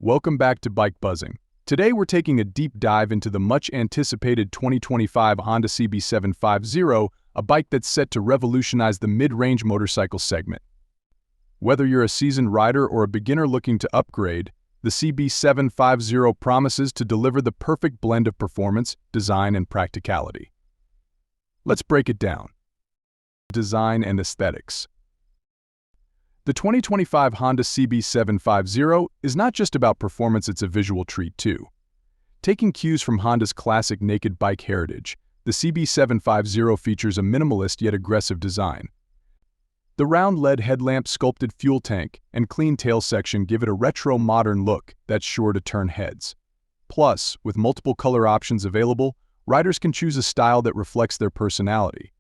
Welcome back to Bike Buzzing. Today we're taking a deep dive into the much-anticipated 2025 Honda CB750, a bike that's set to revolutionize the mid-range motorcycle segment. Whether you're a seasoned rider or a beginner looking to upgrade, the CB750 promises to deliver the perfect blend of performance, design, and practicality. Let's break it down. Design and aesthetics. The 2025 Honda CB750 is not just about performance, it's a visual treat too. Taking cues from Honda's classic naked bike heritage, the CB750 features a minimalist yet aggressive design. The round LED headlamp, sculpted fuel tank, and clean tail section give it a retro-modern look that's sure to turn heads. Plus, with multiple color options available, riders can choose a style that reflects their personality.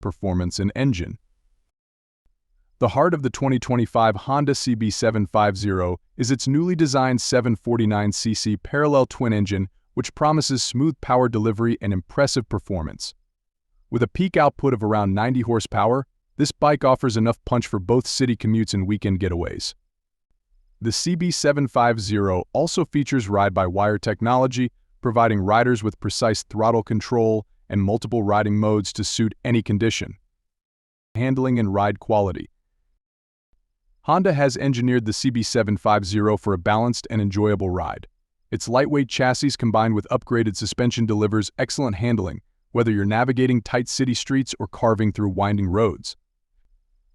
Performance and engine. The heart of the 2025 Honda CB750 is its newly designed 749cc parallel twin engine, which promises smooth power delivery and impressive performance. With a peak output of around 90 horsepower, this bike offers enough punch for both city commutes and weekend getaways. The CB750 also features ride-by-wire technology, providing riders with precise throttle control and multiple riding modes to suit any condition. Handling and ride quality. Honda has engineered the CB750 for a balanced and enjoyable ride. Its lightweight chassis combined with upgraded suspension delivers excellent handling, whether you're navigating tight city streets or carving through winding roads.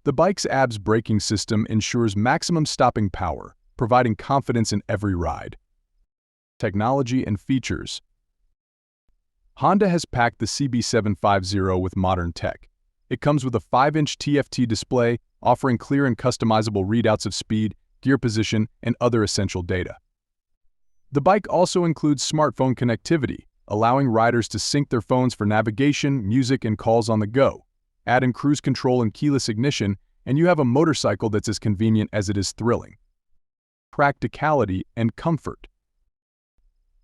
The bike's ABS braking system ensures maximum stopping power, providing confidence in every ride. Technology and features. Honda has packed the CB750 with modern tech. It comes with a 5-inch TFT display, offering clear and customizable readouts of speed, gear position, and other essential data. The bike also includes smartphone connectivity, allowing riders to sync their phones for navigation, music, and calls on the go. Add in cruise control and keyless ignition, and you have a motorcycle that's as convenient as it is thrilling. Practicality and comfort.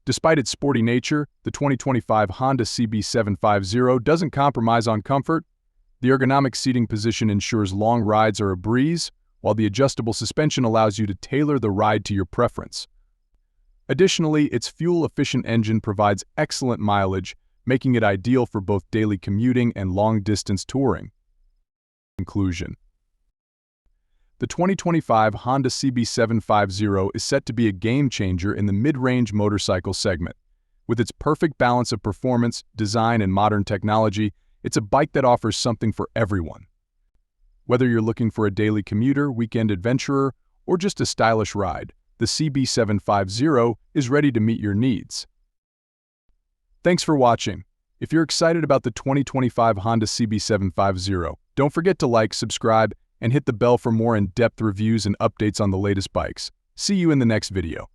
Despite its sporty nature, the 2025 Honda CB750 doesn't compromise on comfort. The ergonomic seating position ensures long rides are a breeze, while the adjustable suspension allows you to tailor the ride to your preference. Additionally, its fuel-efficient engine provides excellent mileage, making it ideal for both daily commuting and long-distance touring. Conclusion. The 2025 Honda CB750 is set to be a game-changer in the mid-range motorcycle segment. With its perfect balance of performance, design, and modern technology, it's a bike that offers something for everyone. Whether you're looking for a daily commuter, weekend adventurer, or just a stylish ride, the CB750 is ready to meet your needs. Thanks for watching. If you're excited about the 2025 Honda CB750, don't forget to like, subscribe, and hit the bell for more in-depth reviews and updates on the latest bikes. See you in the next video.